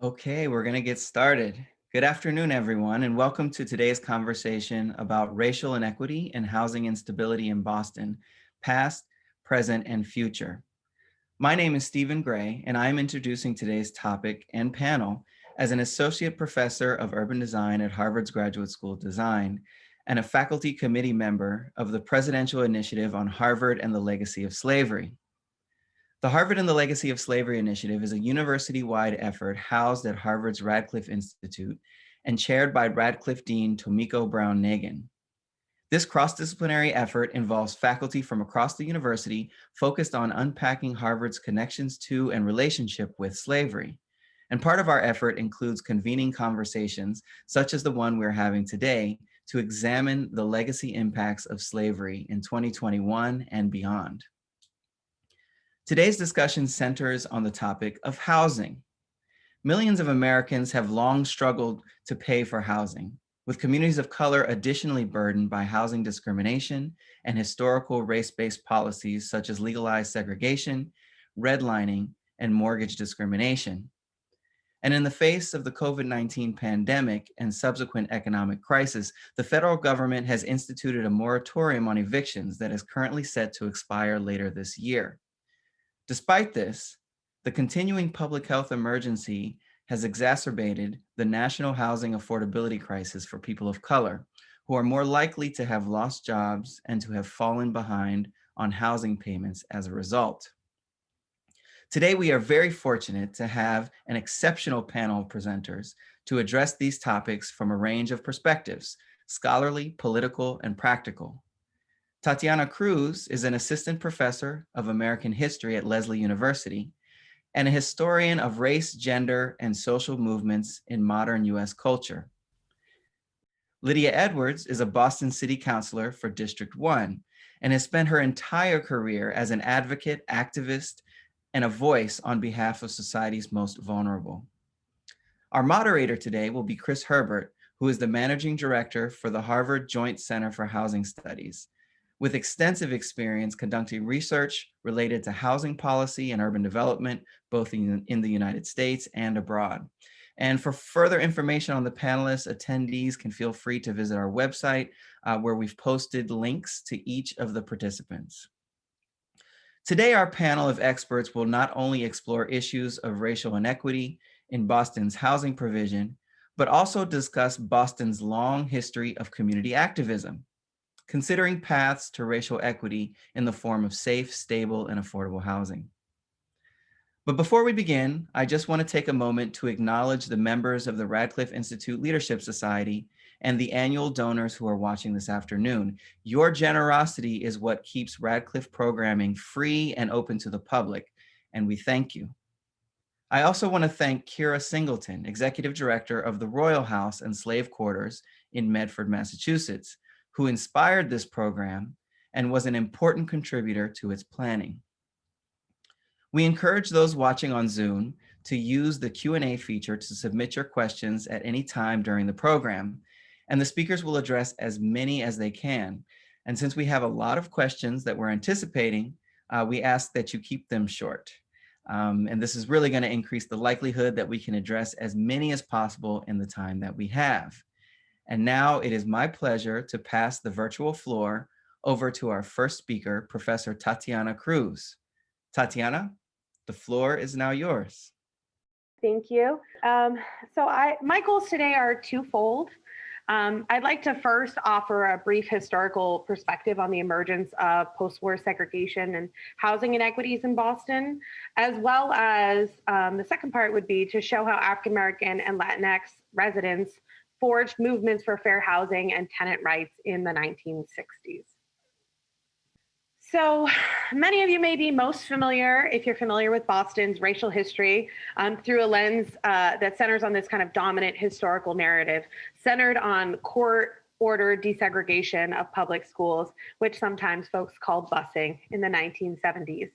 Okay, we're going to get started. Good afternoon, everyone, and welcome to today's conversation about racial inequity and housing instability in Boston, past, present, and future. My name is Stephen Gray, and I'm introducing today's topic and panel as an associate professor of urban design at Harvard's Graduate School of Design and a faculty committee member of the Presidential Initiative on Harvard and the Legacy of Slavery. The Harvard and the Legacy of Slavery Initiative is a university-wide effort housed at Harvard's Radcliffe Institute and chaired by Radcliffe Dean Tomiko Brown-Nagin. This cross-disciplinary effort involves faculty from across the university focused on unpacking Harvard's connections to and relationship with slavery. And part of our effort includes convening conversations, such as the one we're having today, to examine the legacy impacts of slavery in 2021 and beyond. Today's discussion centers on the topic of housing. Millions of Americans have long struggled to pay for housing, with communities of color additionally burdened by housing discrimination and historical race-based policies such as legalized segregation, redlining, and mortgage discrimination. And in the face of the COVID-19 pandemic and subsequent economic crisis, the federal government has instituted a moratorium on evictions that is currently set to expire later this year. Despite this, the continuing public health emergency has exacerbated the national housing affordability crisis for people of color, who are more likely to have lost jobs and to have fallen behind on housing payments as a result. Today, we are very fortunate to have an exceptional panel of presenters to address these topics from a range of perspectives, scholarly, political, and practical. Tatiana Cruz is an assistant professor of American history at Lesley University and a historian of race, gender, and social movements in modern US culture. Lydia Edwards is a Boston City Councilor for District 1 and has spent her entire career as an advocate, activist, and a voice on behalf of society's most vulnerable. Our moderator today will be Chris Herbert, who is the managing director for the Harvard Joint Center for Housing Studies, with extensive experience conducting research related to housing policy and urban development, both in the United States and abroad. And for further information on the panelists, attendees can feel free to visit our website where we've posted links to each of the participants. Today, our panel of experts will not only explore issues of racial inequity in Boston's housing provision, but also discuss Boston's long history of community activism, considering paths to racial equity in the form of safe, stable, and affordable housing. But before we begin, I just want to take a moment to acknowledge the members of the Radcliffe Institute Leadership Society and the annual donors who are watching this afternoon. Your generosity is what keeps Radcliffe programming free and open to the public, and we thank you. I also want to thank Kira Singleton, Executive Director of the Royal House and Slave Quarters in Medford, Massachusetts, who inspired this program and was an important contributor to its planning. We encourage those watching on Zoom to use the Q&A feature to submit your questions at any time during the program, and the speakers will address as many as they can. And since we have a lot of questions that we're anticipating, we ask that you keep them short. And this is really going to increase the likelihood that we can address as many as possible in the time that we have. And now it is my pleasure to pass the virtual floor over to our first speaker, Professor Tatiana Cruz. Tatiana, the floor is now yours. Thank you. My goals today are twofold. I'd like to first offer a brief historical perspective on the emergence of post-war segregation and housing inequities in Boston, as well as the second part would be to show how African-American and Latinx residents forged movements for fair housing and tenant rights in the 1960s. So many of you may be most familiar, if you're familiar with Boston's racial history, through a lens that centers on this kind of dominant historical narrative, centered on court-ordered desegregation of public schools, which sometimes folks called busing in the 1970s.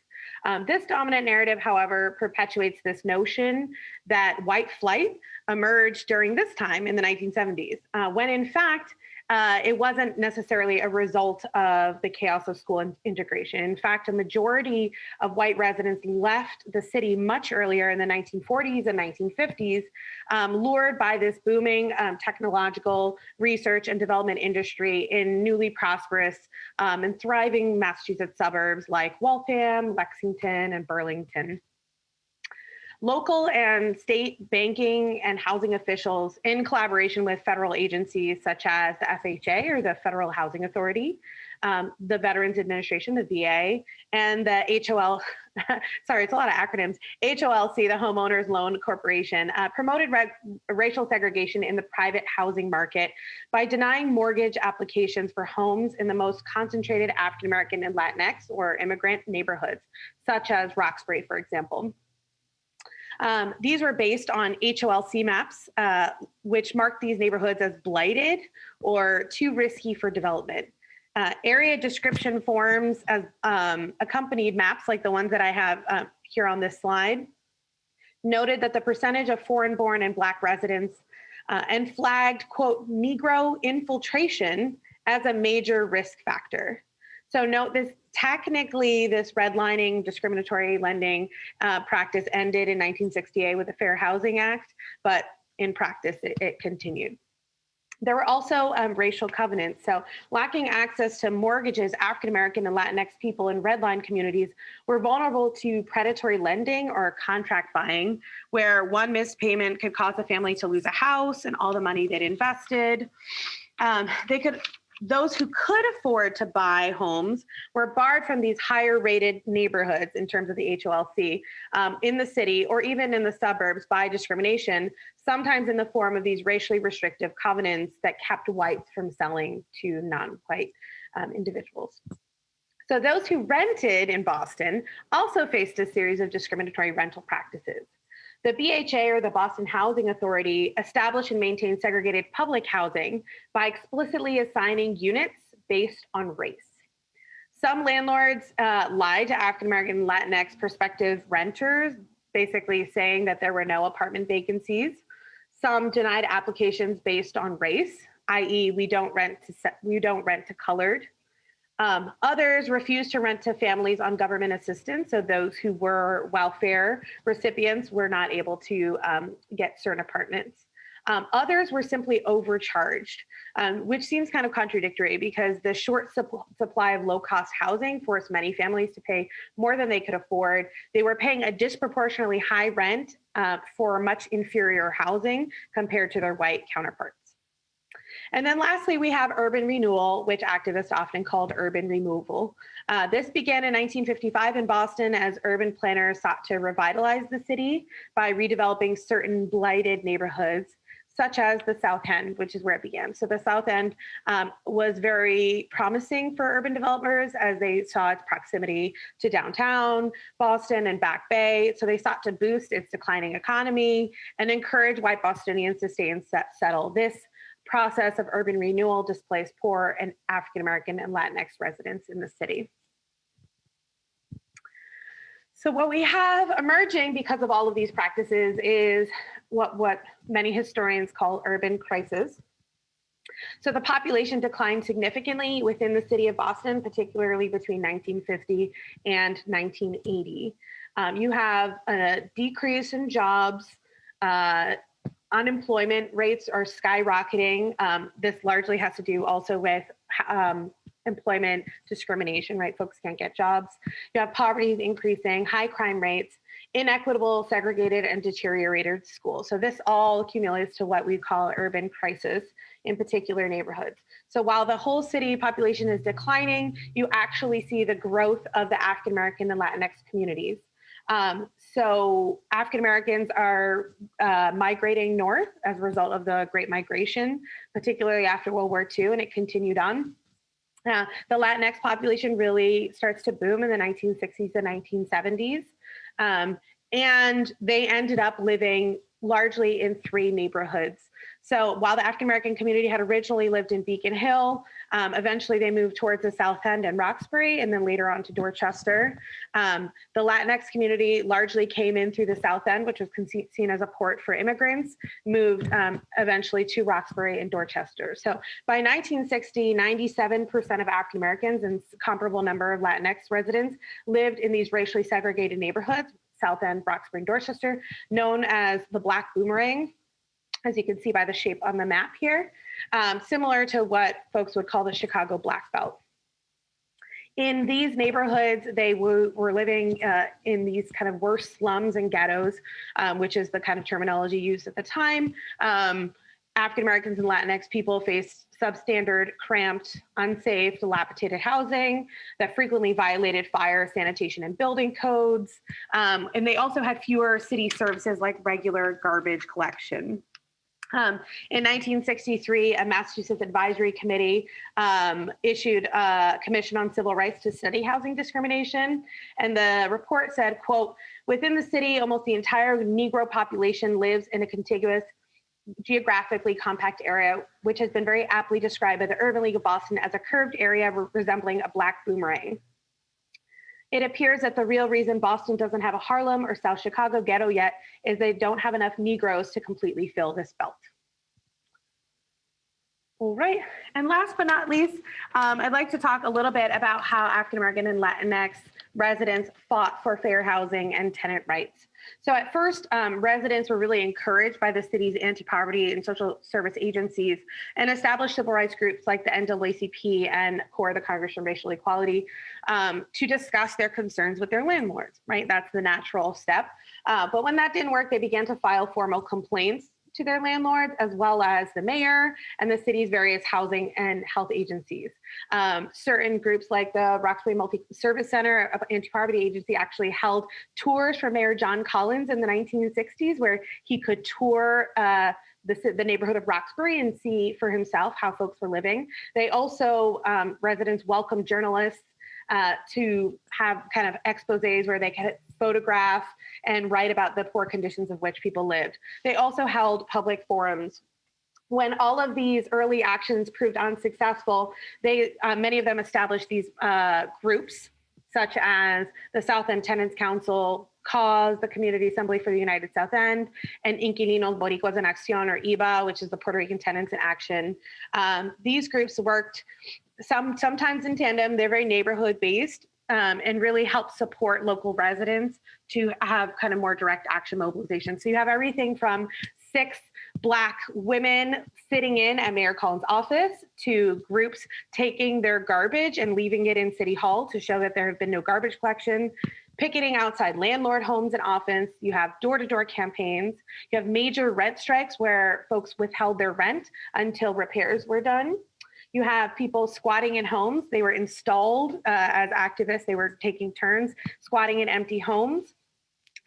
This dominant narrative, however, perpetuates this notion that white flight emerged during this time in the 1970s, when in fact, it wasn't necessarily a result of the chaos of school integration. In fact, a majority of white residents left the city much earlier in the 1940s and 1950s, lured by this booming technological research and development industry in newly prosperous and thriving Massachusetts suburbs like Waltham, Lexington, and Burlington. Local and state banking and housing officials, in collaboration with federal agencies such as the FHA, or the Federal Housing Authority, the Veterans Administration, the VA, and the HOL, sorry, it's a lot of acronyms, HOLC, the Homeowners Loan Corporation, promoted racial segregation in the private housing market by denying mortgage applications for homes in the most concentrated African American and Latinx or immigrant neighborhoods, such as Roxbury, for example. These were based on HOLC maps, which marked these neighborhoods as blighted or too risky for development. Area description forms as accompanied maps like the ones that I have here on this slide noted that the percentage of foreign-born and Black residents and flagged, quote, Negro infiltration as a major risk factor. So note this, technically this redlining discriminatory lending practice ended in 1968 with the Fair Housing Act, but in practice it continued. There were also racial covenants. So lacking access to mortgages, African-American and Latinx people in redline communities were vulnerable to predatory lending or contract buying, where one missed payment could cause a family to lose a house and all the money they'd invested. Those who could afford to buy homes were barred from these higher rated neighborhoods in terms of the HOLC in the city or even in the suburbs by discrimination, sometimes in the form of these racially restrictive covenants that kept whites from selling to non-white individuals. So those who rented in Boston also faced a series of discriminatory rental practices. The BHA, or the Boston Housing Authority, established and maintained segregated public housing by explicitly assigning units based on race. Some landlords lied to African American and Latinx prospective renters, basically saying that there were no apartment vacancies. Some denied applications based on race, i.e., we don't rent to colored. Others refused to rent to families on government assistance, so those who were welfare recipients were not able to get certain apartments. Others were simply overcharged, which seems kind of contradictory because the short supply of low-cost housing forced many families to pay more than they could afford. They were paying a disproportionately high rent for much inferior housing compared to their white counterparts. And then lastly, we have urban renewal, which activists often called urban removal. This began in 1955 in Boston as urban planners sought to revitalize the city by redeveloping certain blighted neighborhoods, such as the South End, which is where it began. So the South End was very promising for urban developers as they saw its proximity to downtown Boston and Back Bay. So they sought to boost its declining economy and encourage white Bostonians to stay and settle. This process of urban renewal displaced poor and African American and Latinx residents in the city. So what we have emerging because of all of these practices is what many historians call urban crisis. So the population declined significantly within the city of Boston, particularly between 1950 and 1980. You have a decrease in jobs, unemployment rates are skyrocketing. This largely has to do also with employment discrimination, right? Folks can't get jobs. You have poverty increasing, high crime rates, inequitable, segregated, and deteriorated schools. So this all accumulates to what we call urban crisis in particular neighborhoods. So while the whole city population is declining, you actually see the growth of the African American and Latinx communities. So African Americans are migrating north as a result of the Great Migration, particularly after World War II, and it continued on. The Latinx population really starts to boom in the 1960s and 1970s. And they ended up living largely in three neighborhoods. So while the African American community had originally lived in Beacon Hill, eventually they moved towards the South End and Roxbury, and then later on to Dorchester. The Latinx community largely came in through the South End, which was seen as a port for immigrants, moved eventually to Roxbury and Dorchester. So by 1960, 97% of African Americans and comparable number of Latinx residents lived in these racially segregated neighborhoods, South End, Roxbury, and Dorchester, known as the Black Boomerang, as you can see by the shape on the map here, similar to what folks would call the Chicago Black Belt. In these neighborhoods, they were living in these kind of worse slums and ghettos, which is the kind of terminology used at the time. African Americans and Latinx people faced substandard, cramped, unsafe, dilapidated housing that frequently violated fire, sanitation, and building codes. And they also had fewer city services like regular garbage collection. In 1963, a Massachusetts advisory committee issued a commission on civil rights to study housing discrimination. And the report said, quote, within the city, almost the entire Negro population lives in a contiguous, geographically compact area, which has been very aptly described by the Urban League of Boston as a curved area resembling a black boomerang. It appears that the real reason Boston doesn't have a Harlem or South Chicago ghetto yet is they don't have enough Negroes to completely fill this belt. All right, and last but not least, I'd like to talk a little bit about how African American and Latinx residents fought for fair housing and tenant rights. So at first, residents were really encouraged by the city's anti-poverty and social service agencies and established civil rights groups like the NAACP and CORE, the Congress on Racial Equality, to discuss their concerns with their landlords, right? That's the natural step. But when that didn't work, they began to file formal complaints to their landlords, as well as the mayor and the city's various housing and health agencies. Certain groups like the Roxbury Multi-Service Center Anti-Poverty Agency actually held tours for Mayor John Collins in the 1960s, where he could tour the neighborhood of Roxbury and see for himself how folks were living. They also, residents welcomed journalists to have kind of exposés where they could photograph and write about the poor conditions of which people lived. They also held public forums. When all of these early actions proved unsuccessful, many of them established these groups, such as the South End Tenants Council, CAUSE, the Community Assembly for the United South End, and Inquilinos Boricuas en Acción, or IBA, which is the Puerto Rican Tenants in Action. These groups worked sometimes in tandem. They're very neighborhood-based, and really help support local residents to have kind of more direct action mobilization. So you have everything from 6 Black women sitting in at Mayor Collins' office to groups taking their garbage and leaving it in City Hall to show that there have been no garbage collection, picketing outside landlord homes and office. You have door-to-door campaigns. You have major rent strikes where folks withheld their rent until repairs were done. You have people squatting in homes. They were installed as activists. They were taking turns squatting in empty homes.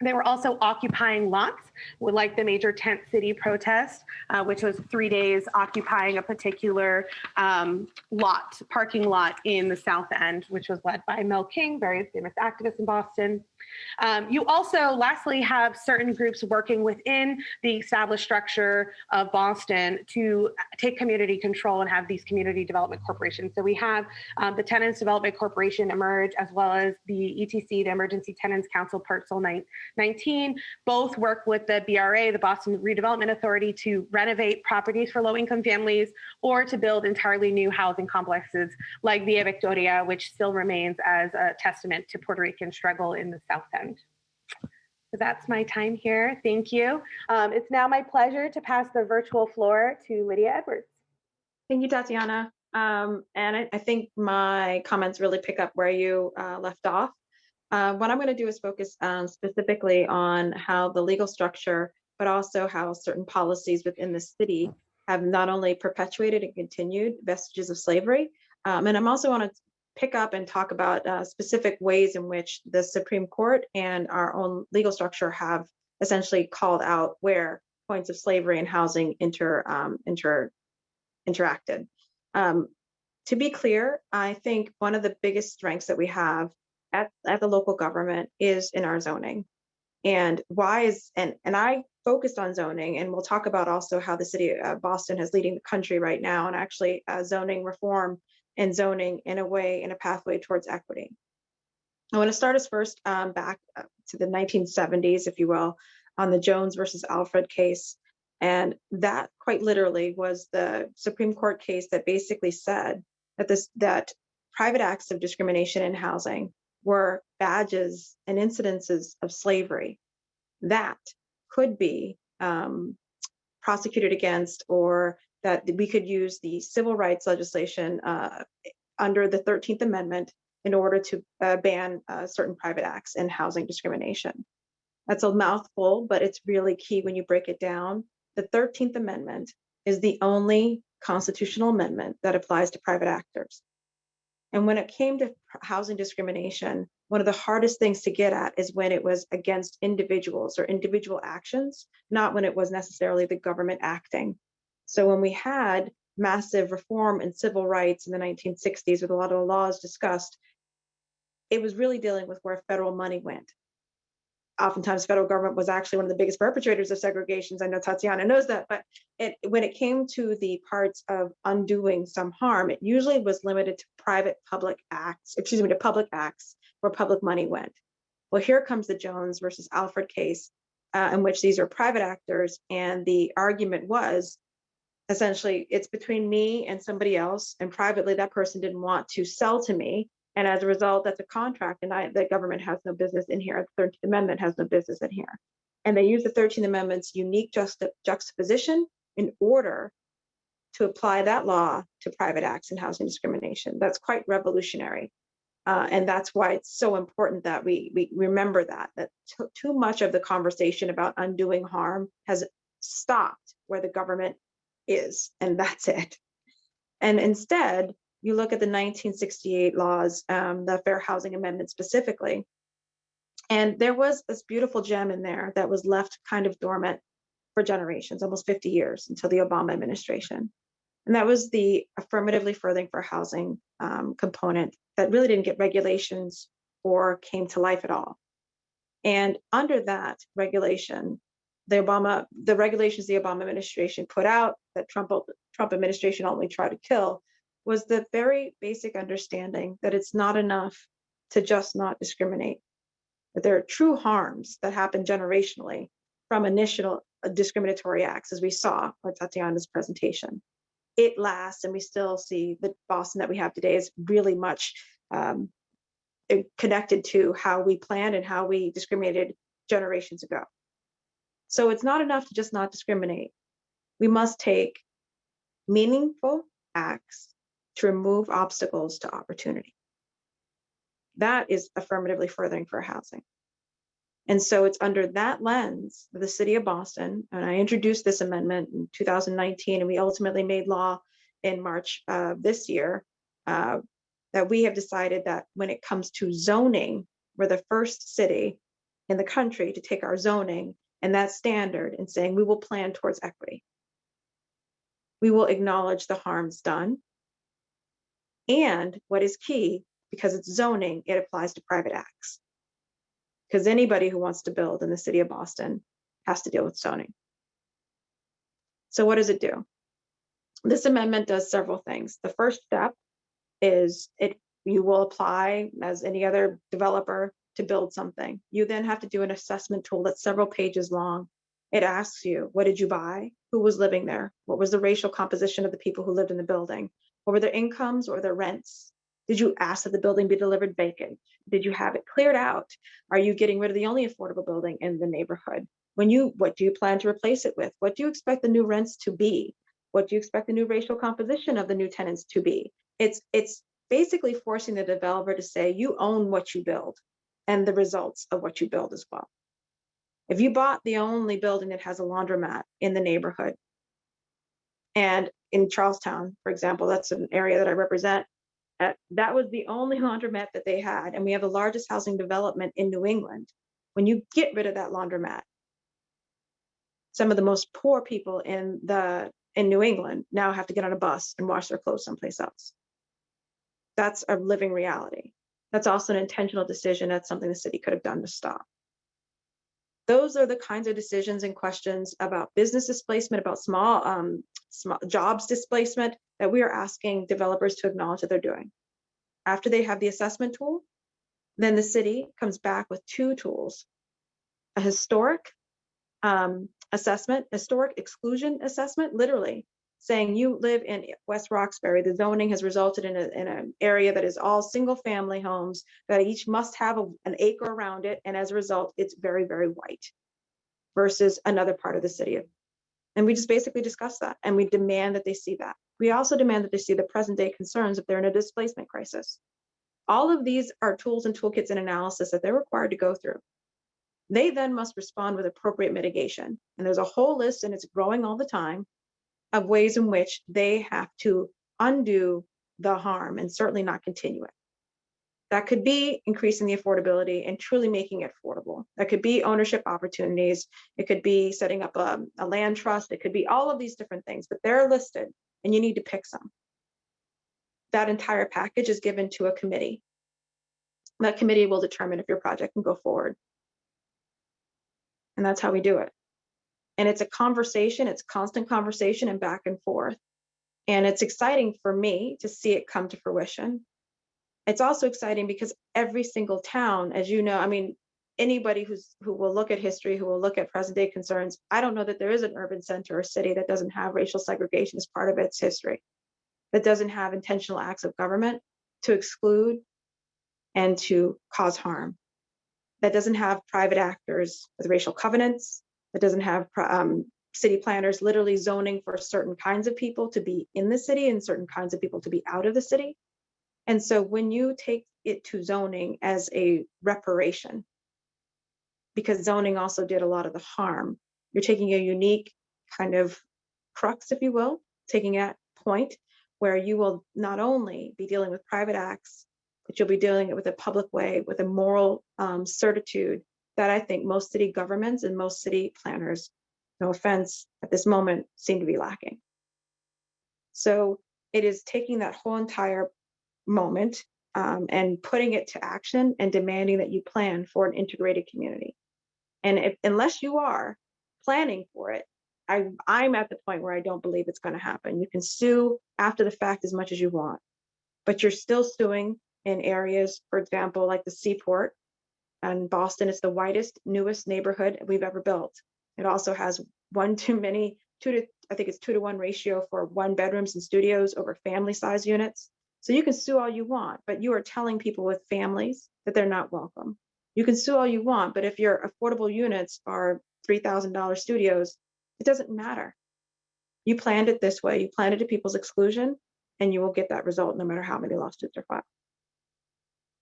They were also occupying lots, like the major Tent City protest, which was 3 days occupying a particular parking lot in the South End, which was led by Mel King, very famous activist in Boston. You also, lastly, have certain groups working within the established structure of Boston to take community control and have these community development corporations. So we have the Tenants Development Corporation emerge, as well as the ETC, the Emergency Tenants Council, Parcel 19. Both work with the BRA, the Boston Redevelopment Authority, to renovate properties for low-income families or to build entirely new housing complexes like Via Victoria, which still remains as a testament to Puerto Rican struggle in the South End. So that's my time here. Thank you. It's now my pleasure to pass the virtual floor to Lydia Edwards. Thank you, Tatiana. And I think my comments really pick up where you left off. What I'm going to do is focus specifically on how the legal structure, but also how certain policies within the city have not only perpetuated and continued vestiges of slavery, and I'm also want to pick up and talk about specific ways in which the Supreme Court and our own legal structure have essentially called out where points of slavery and housing interacted. To be clear, I think one of the biggest strengths that we have at the local government is in our zoning. And why is, and I focused on zoning, and we'll talk about also how the city of Boston is leading the country right now, and actually zoning reform and zoning in a pathway towards equity. I want to start us first back to the 1970s, if you will, on the Jones versus Alfred case. And that quite literally was the Supreme Court case that basically said that private acts of discrimination in housing were badges and incidences of slavery that could be prosecuted against, or that we could use the civil rights legislation under the 13th Amendment in order to ban certain private acts in housing discrimination. That's a mouthful, but it's really key when you break it down. The 13th Amendment is the only constitutional amendment that applies to private actors. And when it came to housing discrimination, one of the hardest things to get at is when it was against individuals or individual actions, not when it was necessarily the government acting. So when we had massive reform in civil rights in the 1960s with a lot of the laws discussed, it was really dealing with where federal money went. Oftentimes, federal government was actually one of the biggest perpetrators of segregations. I know Tatiana knows that, but when it came to the parts of undoing some harm, it usually was limited to public acts where public money went. Well, here comes the Jones versus Alfred case, in which these are private actors, and the argument was essentially it's between me and somebody else, and privately that person didn't want to sell to me. And as a result, that's a contract, and the government has no business in here. The 13th Amendment has no business in here. And they use the 13th Amendment's unique juxtaposition in order to apply that law to private acts in housing discrimination. That's quite revolutionary. And that's why it's so important that we remember that too much of the conversation about undoing harm has stopped where the government is, and that's it. And instead, you look at the 1968 laws, the Fair Housing Amendment specifically, and there was this beautiful gem in there that was left kind of dormant for generations, almost 50 years until the Obama administration. And that was the affirmatively furthering for housing component that really didn't get regulations or came to life at all. And under that regulation, the regulations the Obama administration put out that Trump administration only tried to kill was the very basic understanding that it's not enough to just not discriminate. That there are true harms that happen generationally from initial discriminatory acts, as we saw with Tatiana's presentation. It lasts, and we still see the Boston that we have today is really much connected to how we planned and how we discriminated generations ago. So it's not enough to just not discriminate. We must take meaningful acts to remove obstacles to opportunity. That is affirmatively furthering for housing. And so it's under that lens of the city of Boston, and I introduced this amendment in 2019, and we ultimately made law in March of this year, that we have decided that when it comes to zoning, we're the first city in the country to take our zoning and that standard and saying we will plan towards equity. We will acknowledge the harms done. And what is key, because it's zoning, it applies to private acts. Because anybody who wants to build in the city of Boston has to deal with zoning. So what does it do? This amendment does several things. The first step is you will apply as any other developer to build something. You then have to do an assessment tool that's several pages long. It asks you, what did you buy? Who was living there? What was the racial composition of the people who lived in the building? What were their incomes or their rents? Did you ask that the building be delivered vacant? Did you have it cleared out? Are you getting rid of the only affordable building in the neighborhood? What do you plan to replace it with? What do you expect the new rents to be? What do you expect the new racial composition of the new tenants to be? It's basically forcing the developer to say, you own what you build and the results of what you build as well. If you bought the only building that has a laundromat in the neighborhood, and in Charlestown, for example, that's an area that I represent, that was the only laundromat that they had, and we have the largest housing development in New England. When you get rid of that laundromat, some of the most poor people in New England now have to get on a bus and wash their clothes someplace else. That's a living reality. That's also an intentional decision. That's something the city could have done to stop. Those are the kinds of decisions and questions about business displacement, about small jobs displacement that we are asking developers to acknowledge that they're doing. After they have the assessment tool, then the city comes back with two tools: a historic assessment, historic exclusion assessment, literally saying you live in West Roxbury, the zoning has resulted in an area that is all single family homes that each must have an acre around it, and as a result, it's very, very white, versus another part of the city. And we just basically discuss that, and we demand that they see that. We also demand that they see the present day concerns if they're in a displacement crisis. All of these are tools and toolkits and analysis that they're required to go through. They then must respond with appropriate mitigation. And there's a whole list, and it's growing all the time, of ways in which they have to undo the harm and certainly not continue it. That could be increasing the affordability and truly making it affordable. That could be ownership opportunities. It could be setting up a land trust. It could be all of these different things, but they're listed and you need to pick some. That entire package is given to a committee. That committee will determine if your project can go forward. And that's how we do it. And it's a conversation, it's constant conversation and back and forth. And it's exciting for me to see it come to fruition. It's also exciting because every single town, as you know, I mean, anybody who will look at history, who will look at present day concerns, I don't know that there is an urban center or city that doesn't have racial segregation as part of its history, that doesn't have intentional acts of government to exclude and to cause harm, that doesn't have private actors with racial covenants, that doesn't have city planners literally zoning for certain kinds of people to be in the city and certain kinds of people to be out of the city. And so when you take it to zoning as a reparation, because zoning also did a lot of the harm, you're taking a unique kind of crux, if you will, taking that point where you will not only be dealing with private acts, but you'll be dealing it with a public way, with a moral certitude that I think most city governments and most city planners, no offense, at this moment seem to be lacking. So it is taking that whole entire moment and putting it to action and demanding that you plan for an integrated community. And unless you are planning for it, I'm at the point where I don't believe it's going to happen. You can sue after the fact as much as you want, but you're still suing in areas, for example, like the Seaport and Boston. It's the whitest, newest neighborhood we've ever built. It also has I think it's 2-to-1 ratio for 1-bedrooms and studios over family size units. So you can sue all you want, but you are telling people with families that they're not welcome. You can sue all you want, but if your affordable units are $3,000 studios, it doesn't matter. You planned it this way. You planned it to people's exclusion, and you will get that result no matter how many lawsuits are filed.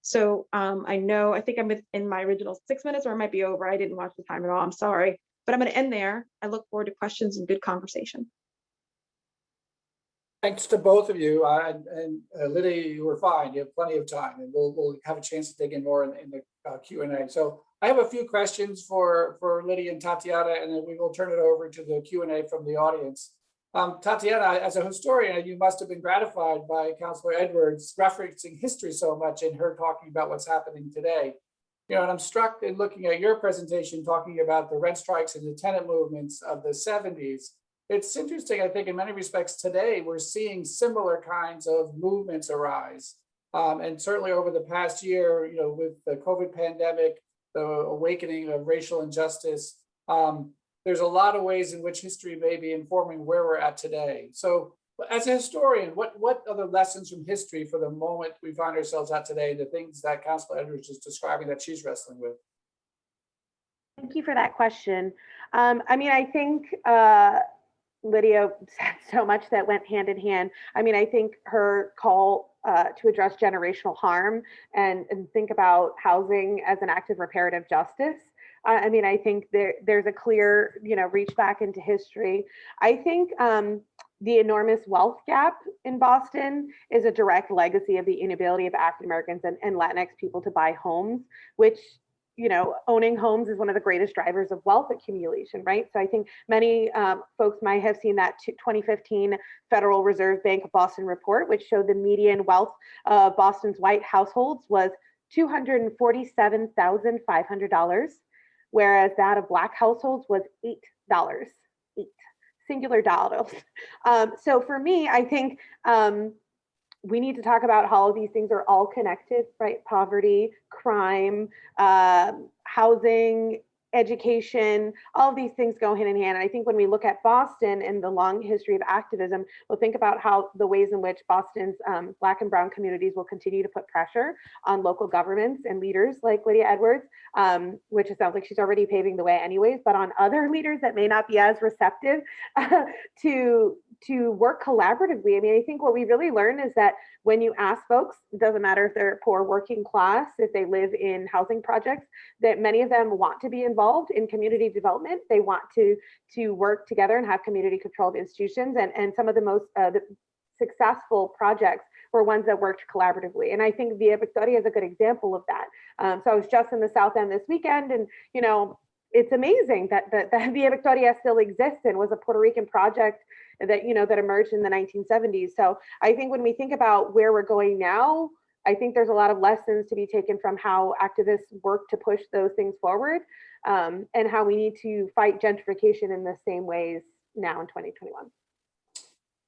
So I think I'm in my original 6 minutes, or I might be over. I didn't watch the time at all. I'm sorry, but I'm going to end there. I look forward to questions and good conversation. Thanks to both of you. And Lydia, you were fine. You have plenty of time, and we'll have a chance to dig in more in the Q&A. So I have a few questions for Lydia and Tatiana, and then we will turn it over to the Q&A from the audience. Tatiana, as a historian, you must have been gratified by Councilor Edwards referencing history so much in her talking about what's happening today. You know, and I'm struck in looking at your presentation talking about the rent strikes and the tenant movements of the 70s. It's interesting, I think, in many respects today, we're seeing similar kinds of movements arise. And certainly over the past year, you know, with the COVID pandemic, the awakening of racial injustice, there's a lot of ways in which history may be informing where we're at today. So as a historian, what are the lessons from history for the moment we find ourselves at today, the things that Councilor Edwards is describing that she's wrestling with? Thank you for that question. I mean, I think Lydia said so much that went hand in hand. I mean, I think her call to address generational harm and think about housing as an act of reparative justice. I mean, I think there's a clear, reach back into history. I think the enormous wealth gap in Boston is a direct legacy of the inability of African Americans and Latinx people to buy homes, which, owning homes is one of the greatest drivers of wealth accumulation, right? So I think many folks might have seen that 2015 Federal Reserve Bank of Boston report, which showed the median wealth of Boston's white households was $247,500. whereas that of Black households was $8, eight singular dollars. So for me, I think we need to talk about how all of these things are all connected, right? Poverty, crime, housing, education, all of these things go hand in hand. And I think when we look at Boston and the long history of activism, we'll think about how the ways in which Boston's Black and Brown communities will continue to put pressure on local governments and leaders like Lydia Edwards, which it sounds like she's already paving the way anyways, but on other leaders that may not be as receptive to work collaboratively. I mean, I think what we really learn is that when you ask folks, it doesn't matter if they're poor working class, if they live in housing projects, that many of them want to be involved in community development. They want to work together and have community controlled institutions. And some of the most successful projects were ones that worked collaboratively. And I think Via Victoria is a good example of that. So I was just in the South End this weekend, and it's amazing that Via Victoria still exists and was a Puerto Rican project that emerged in the 1970s. So I think when we think about where we're going now, I think there's a lot of lessons to be taken from how activists work to push those things forward, and how we need to fight gentrification in the same ways now in 2021.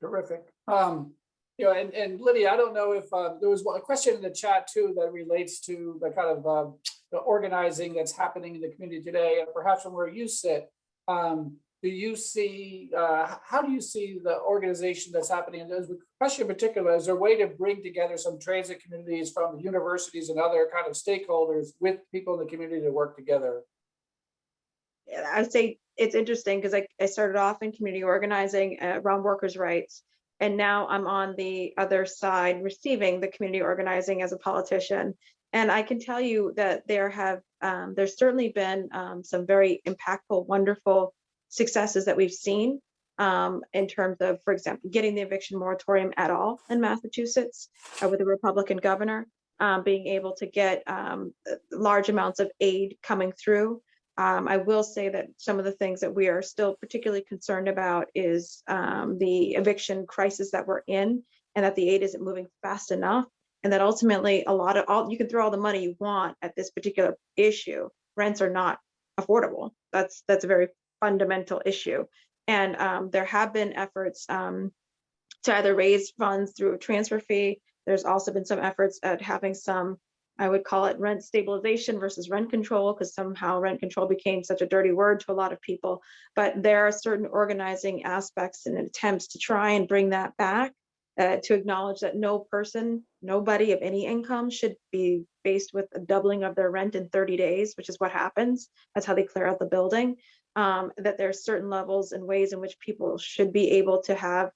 Terrific. And Lydia, I don't know if there was a question in the chat too that relates to the kind of the organizing that's happening in the community today, and perhaps from where you sit. Do you see, how do you see the organization that's happening? And there's a question in particular, is there a way to bring together some transit communities from the universities and other kind of stakeholders with people in the community to work together? Yeah, I would say it's interesting because I started off in community organizing around workers' rights. And now I'm on the other side receiving the community organizing as a politician. And I can tell you that there's certainly been some very impactful, wonderful successes that we've seen in terms of, for example, getting the eviction moratorium at all in Massachusetts with a Republican governor, being able to get large amounts of aid coming through. I will say that some of the things that we are still particularly concerned about is the eviction crisis that we're in, and that the aid isn't moving fast enough, and that ultimately you can throw all the money you want at this particular issue. Rents are not affordable. That's a very fundamental issue. And there have been efforts to either raise funds through a transfer fee. There's also been some efforts at having some, I would call it rent stabilization versus rent control, because somehow rent control became such a dirty word to a lot of people. But there are certain organizing aspects and attempts to try and bring that back, to acknowledge that nobody of any income should be faced with a doubling of their rent in 30 days, which is what happens. That's how they clear out the building. That there's certain levels and ways in which people should be able to have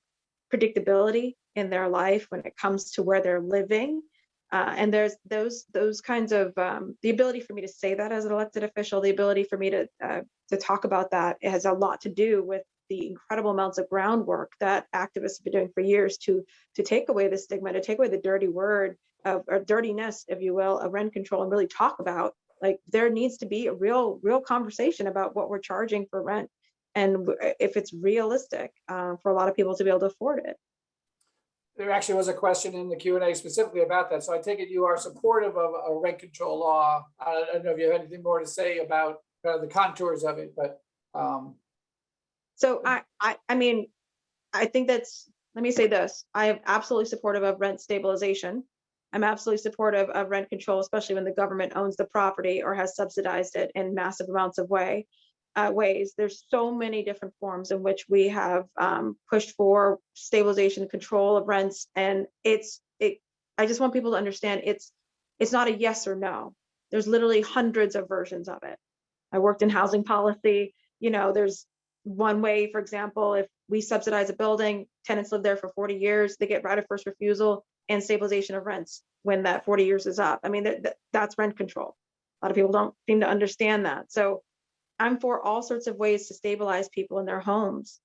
predictability in their life when it comes to where they're living. And there's those kinds of the ability for me to say that as an elected official, the ability for me to talk about that, it has a lot to do with the incredible amounts of groundwork that activists have been doing for years to take away the stigma, to take away the dirty word or dirtiness, if you will, of rent control, and really talk about, like, there needs to be a real conversation about what we're charging for rent, and if it's realistic for a lot of people to be able to afford it. There actually was a question in the Q&A specifically about that. So I take it you are supportive of a rent control law. I don't know if you have anything more to say about the contours of it, but. So I mean, I think let me say this. I am absolutely supportive of rent stabilization. I'm absolutely supportive of rent control, especially when the government owns the property or has subsidized it in massive amounts of ways. There's so many different forms in which we have pushed for stabilization and control of rents, and I just want people to understand it's not a yes or no. There's literally hundreds of versions of it. I worked in housing policy. There's one way, for example, if we subsidize a building, tenants live there for 40 years, they get right of first refusal and stabilization of rents when that 40 years is up. I mean, that's rent control. A lot of people don't seem to understand that. So I'm for all sorts of ways to stabilize people in their homes.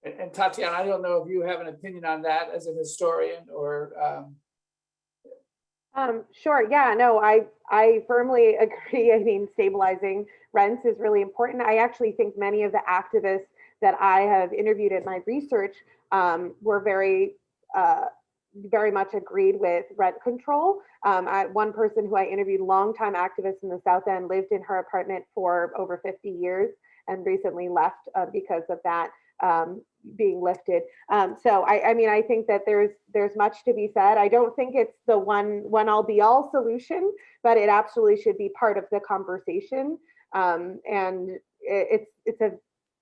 And Tatiana, I don't know if you have an opinion on that as an historian or. Sure. Yeah, no, I firmly agree. I mean, stabilizing rents is really important. I actually think many of the activists that I have interviewed in my research were very very much agreed with rent control. One person who I interviewed, longtime activist in the South End, lived in her apartment for over 50 years and recently left because of that being lifted. So I mean, I think that there's much to be said. I don't think it's the one all be all solution, but it absolutely should be part of the conversation. And it's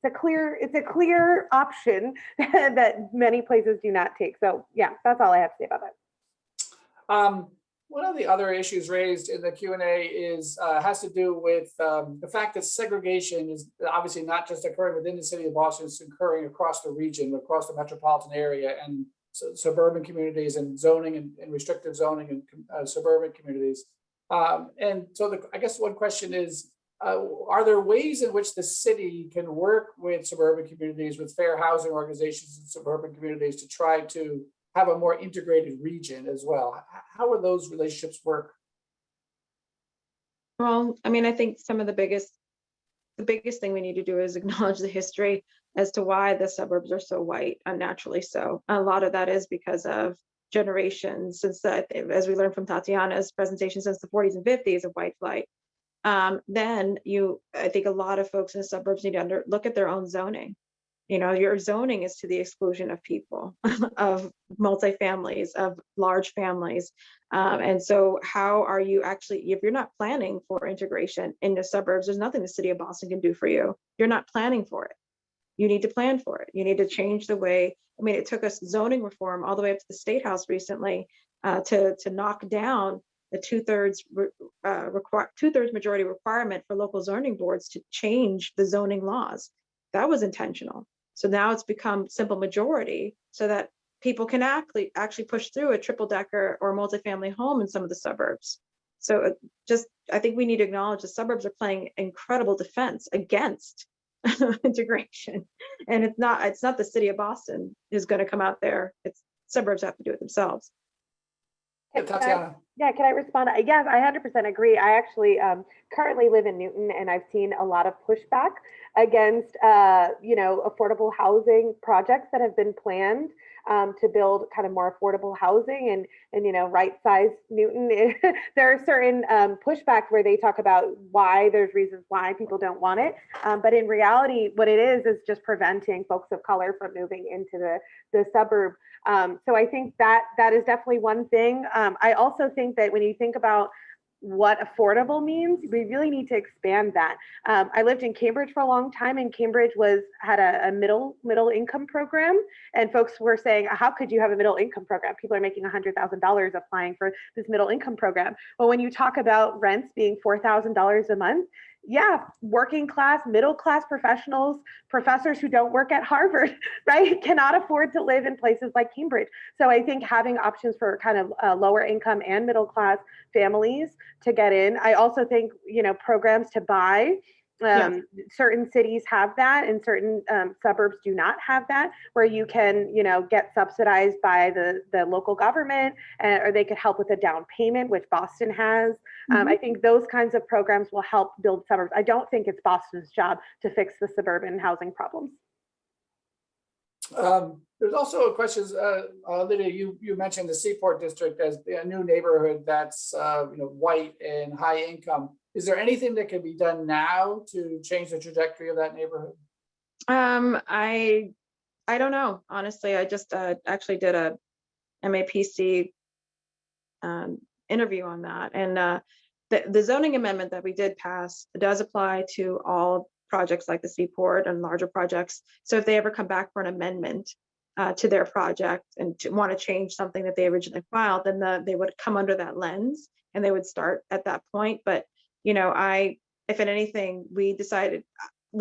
a clear option that many places do not take. So yeah, that's all I have to say about that. One of the other issues raised in the Q&A is has to do with the fact that segregation is obviously not just occurring within the city of Boston, it's occurring across the region, across the metropolitan area, and suburban communities, and zoning and restrictive zoning in suburban communities. And so I guess one question is, are there ways in which the city can work with suburban communities, with fair housing organizations in suburban communities, to try to have a more integrated region as well? How will those relationships work? Well, I mean, I think some of the biggest thing we need to do is acknowledge the history as to why the suburbs are so white, unnaturally so. A lot of that is because of generations since as we learned from Tatiana's presentation, since the 40s and 50s of white flight. Then I think a lot of folks in the suburbs need to look at their own zoning. You know, your zoning is to the exclusion of people, of multifamilies, of large families. And so how are you actually, if you're not planning for integration in the suburbs, there's nothing the city of Boston can do for you. You're not planning for it. You need to plan for it. You need to change the way, I mean, it took us zoning reform all the way up to the State House recently to knock down the two-thirds majority requirement for local zoning boards to change the zoning laws. That was intentional. So now it's become simple majority so that people can actually push through a triple-decker or multifamily home in some of the suburbs. So I think we need to acknowledge the suburbs are playing incredible defense against integration. And it's not the city of Boston who's going to come out there. It's suburbs have to do it themselves. Tatiana. Can I respond? Yes, I 100% agree. I actually currently live in Newton, and I've seen a lot of pushback against, affordable housing projects that have been planned to build kind of more affordable housing and right-size Newton. There are certain pushbacks where they talk about why there's reasons why people don't want it. But in reality, what it is just preventing folks of color from moving into the suburb. So I think that is definitely one thing. I also think that when you think about what affordable means, we really need to expand that. I lived in Cambridge for a long time, and Cambridge had a middle income program, and folks were saying, how could you have a middle income program? People are making $100,000 applying for this middle income program. Well, when you talk about rents being $4,000 a month, yeah, working class, middle class professionals, professors who don't work at Harvard, right, cannot afford to live in places like Cambridge. So I think having options for kind of lower income and middle class families to get in. I also think, programs to buy. Certain cities have that, and certain suburbs do not have that, where you can, get subsidized by the local government, or they could help with a down payment, which Boston has. I think those kinds of programs will help build suburbs. I don't think it's Boston's job to fix the suburban housing problems. There's also questions, Lydia, you mentioned the Seaport District as a new neighborhood that's white and high income. Is there anything that can be done now to change the trajectory of that neighborhood? I don't know, honestly. I just actually did a MAPC interview on that, and the zoning amendment that we did pass does apply to all projects like the Seaport and larger projects. So if they ever come back for an amendment to their project and want to change something that they originally filed, then they would come under that lens and they would start at that point. But if in anything, we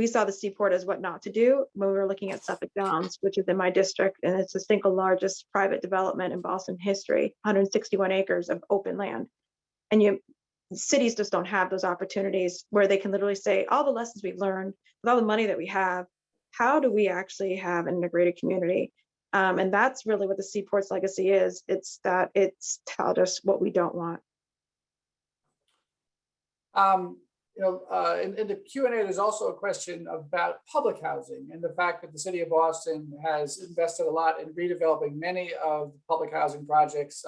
saw the Seaport as what not to do when we were looking at Suffolk Downs, which is in my district, and it's the single largest private development in Boston history, 161 acres of open land. And cities just don't have those opportunities where they can literally say, all the lessons we've learned, with all the money that we have, how do we actually have an integrated community? And that's really what the Seaport's legacy is. It's taught us what we don't want. in the Q&A, there's also a question about public housing and the fact that the city of Boston has invested a lot in redeveloping many of the public housing projects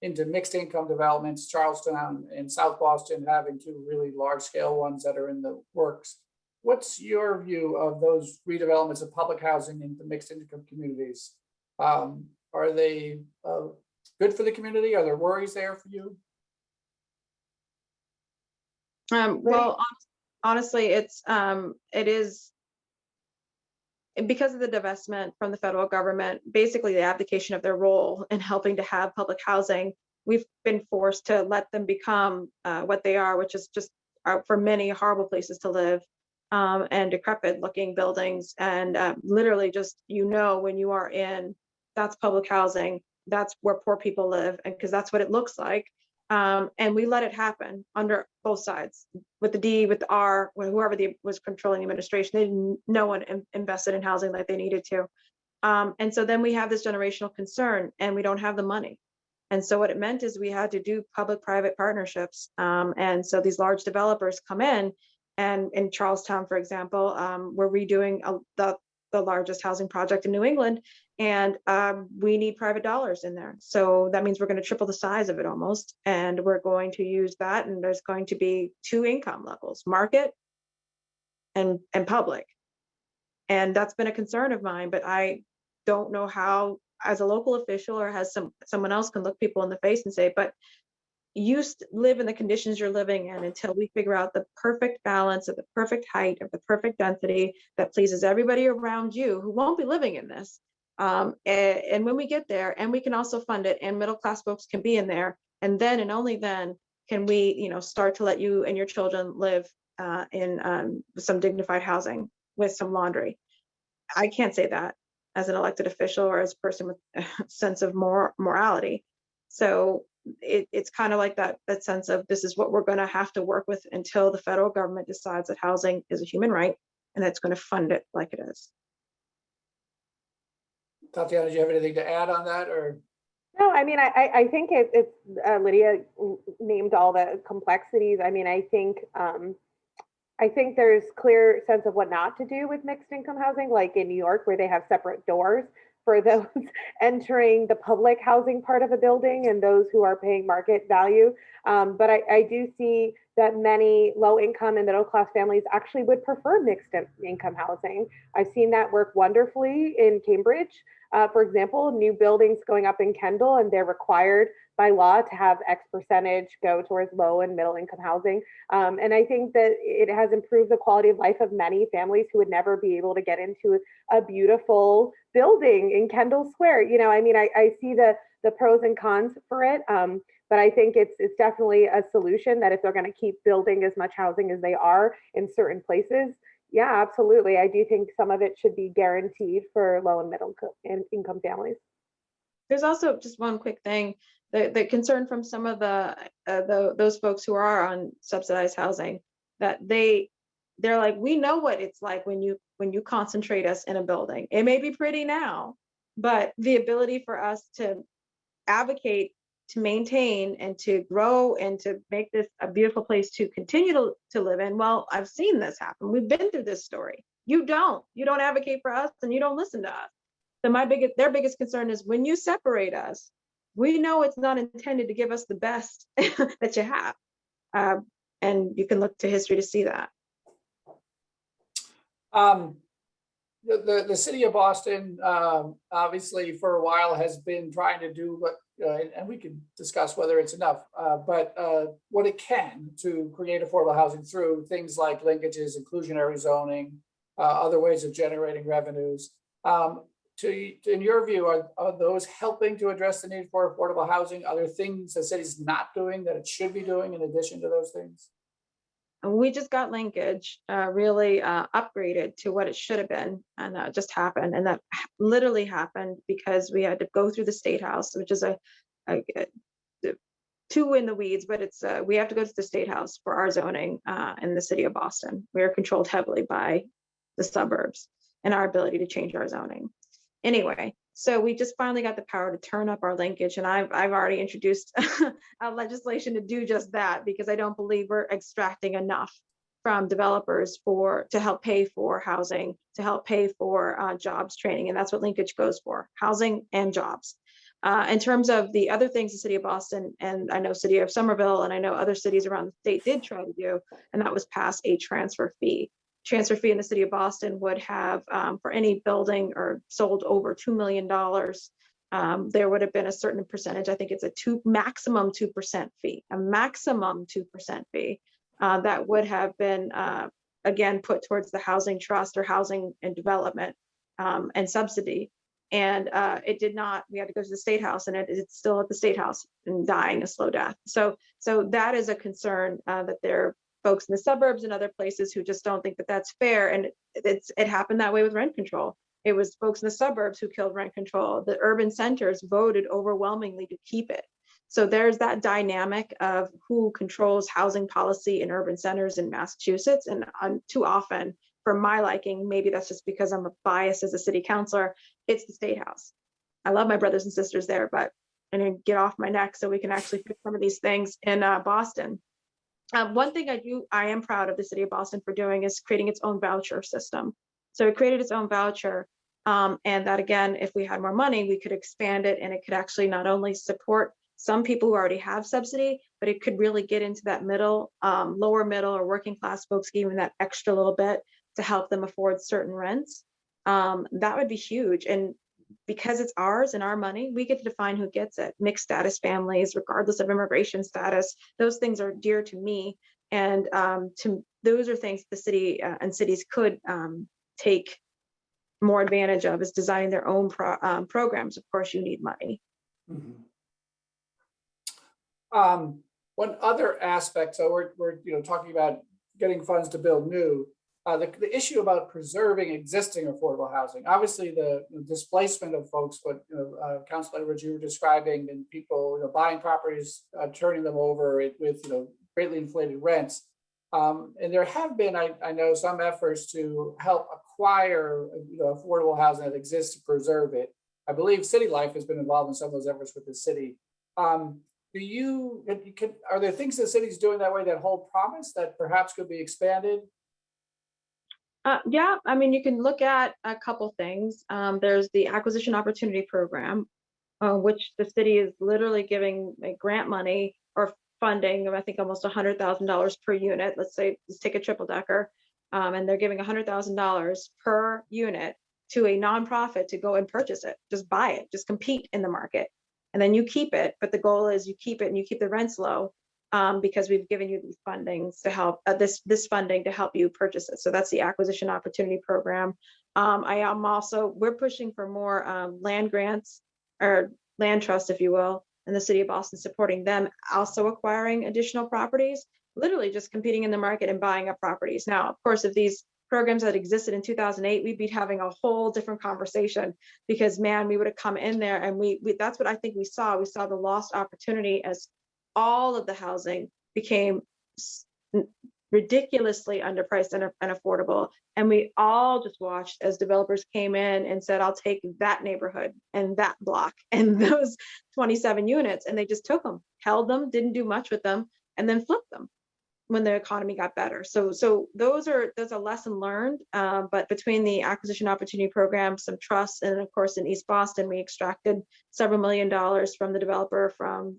into mixed income developments, Charlestown and South Boston having two really large scale ones that are in the works. What's your view of those redevelopments of public housing into mixed income communities? Are they good for the community? Are there worries there for you? Well, honestly, it is because of the divestment from the federal government, basically the abdication of their role in helping to have public housing. We've been forced to let them become what they are, which is just for many horrible places to live, and decrepit looking buildings. And literally just, when you are in, that's public housing, that's where poor people live, and because that's what it looks like. And we let it happen under both sides, with the D, with the R, whoever was controlling the administration. No one invested in housing like they needed to. And so then we have this generational concern, and we don't have the money. And so what it meant is we had to do public-private partnerships. And so these large developers come in, and in Charlestown, for example, we're redoing the largest housing project in New England, and we need private dollars in there. So that means we're going to triple the size of it almost, and we're going to use that, and there's going to be two income levels, market and public. And that's been a concern of mine, but I don't know how, as a local official or as someone else, can look people in the face and say, but you live in the conditions you're living in until we figure out the perfect balance of the perfect height of the perfect density that pleases everybody around you who won't be living in this. And when we get there, and we can also fund it, and middle class folks can be in there, and then and only then can we, start to let you and your children live in some dignified housing with some laundry. I can't say that as an elected official or as a person with a sense of morality. So it's kind of like that sense of, this is what we're going to have to work with until the federal government decides that housing is a human right and it's going to fund it like it is. Tatiana, do you have anything to add on that, or? No, I mean, I think it's Lydia named all the complexities. I mean, I think there's clear sense of what not to do with mixed income housing, like in New York, where they have separate doors for those entering the public housing part of a building and those who are paying market value. But I do see that many low income and middle class families actually would prefer mixed income housing. I've seen that work wonderfully in Cambridge. For example, new buildings going up in Kendall, and they're required by law to have X percentage go towards low and middle income housing. And I think that it has improved the quality of life of many families who would never be able to get into a beautiful building in Kendall Square. I see the pros and cons for it. But I think it's definitely a solution that if they're going to keep building as much housing as they are in certain places, yeah, absolutely. I do think some of it should be guaranteed for low and middle income families. There's also just one quick thing, the concern from some of those folks who are on subsidized housing, that they're like, we know what it's like when you concentrate us in a building. It may be pretty now, but the ability for us to advocate, to maintain, and to grow, and to make this a beautiful place to continue to live in. Well, I've seen this happen. We've been through this story. You don't advocate for us, and you don't listen to us. So their biggest concern is, when you separate us, we know it's not intended to give us the best that you have. And you can look to history to see that. The city of Boston, obviously, for a while has been trying to do what, and we can discuss whether it's enough, but what it can to create affordable housing through things like linkages, inclusionary zoning, other ways of generating revenues. In your view, are those helping to address the need for affordable housing? Are there things the city's not doing that it should be doing in addition to those things? We just got linkage really upgraded to what it should have been, and that just happened. And that literally happened because we had to go through the State House, which is a too in the weeds, but it's we have to go to the State House for our zoning in the city of Boston. We are controlled heavily by the suburbs and our ability to change our zoning. Anyway, so we just finally got the power to turn up our linkage, and I've already introduced legislation to do just that, because I don't believe we're extracting enough from developers to help pay for housing, to help pay for jobs training. And that's what linkage goes for, housing and jobs. In terms of the other things the city of Boston, and I know city of Somerville, and I know other cities around the state did try to do, and that was pass a transfer fee. Transfer fee in the city of Boston would have, for any building or sold over $2 million, there would have been a certain percentage. I think it's a maximum 2% fee, a maximum 2% fee that would have been, again, put towards the housing trust or housing and development and subsidy. And it did not, we had to go to the State House, and it's still at the State House and dying a slow death. So that is a concern that there are folks in the suburbs and other places who just don't think that that's fair. And it happened that way with rent control. It was folks in the suburbs who killed rent control. The urban centers voted overwhelmingly to keep it. So there's that dynamic of who controls housing policy in urban centers in Massachusetts. And too often, for my liking, maybe that's just because I'm biased as a city councilor, it's the State House. I love my brothers and sisters there, but I need to get off my neck so we can actually fix some of these things in Boston. One thing I am proud of the city of Boston for doing is creating its own voucher system. So it created its own voucher, and that, again, if we had more money, we could expand it, and it could actually not only support some people who already have subsidy, but it could really get into that middle, lower middle or working class folks, giving that extra little bit to help them afford certain rents. That would be huge. And because it's ours and our money, we get to define who gets it. Mixed status families, regardless of immigration status, those things are dear to me. And those are things the city and cities could take more advantage of, is designing their own programs. Of course, you need money. Mm-hmm. One other aspect, so we're talking about getting funds to build new. The issue about preserving existing affordable housing, obviously the displacement of folks, what Councilor Edwards, you were describing, and people buying properties, turning them over with greatly inflated rents, and there have been, I know, some efforts to help acquire affordable housing that exists to preserve it. I believe City Life has been involved in some of those efforts with the city. Are there things the city's doing that way that hold promise that perhaps could be expanded? Yeah, I mean, you can look at a couple things. There's the acquisition opportunity program, which the city is literally giving grant money or funding of, I think, almost $100,000 per unit. Let's take a triple decker, and they're giving $100,000 per unit to a nonprofit to go and purchase it, just buy it, just compete in the market. And then you keep it, but the goal is you keep it and you keep the rents low. Because we've given you these fundings to help this funding to help you purchase it. So that's the acquisition opportunity program. We're pushing for more land grants or land trusts, if you will, in the city of Boston, supporting them also acquiring additional properties, literally just competing in the market and buying up properties. Now, of course, if these programs that existed in 2008, we'd be having a whole different conversation, because man, we would have come in there and we that's what I think we saw. We saw the lost opportunity as all of the housing became ridiculously underpriced and unaffordable. And we all just watched as developers came in and said, I'll take that neighborhood and that block and those 27 units. And they just took them, held them, didn't do much with them, and then flipped them when the economy got better. So there's a lesson learned, but between the acquisition opportunity program, some trusts, and of course in East Boston, we extracted several $1 million from the developer from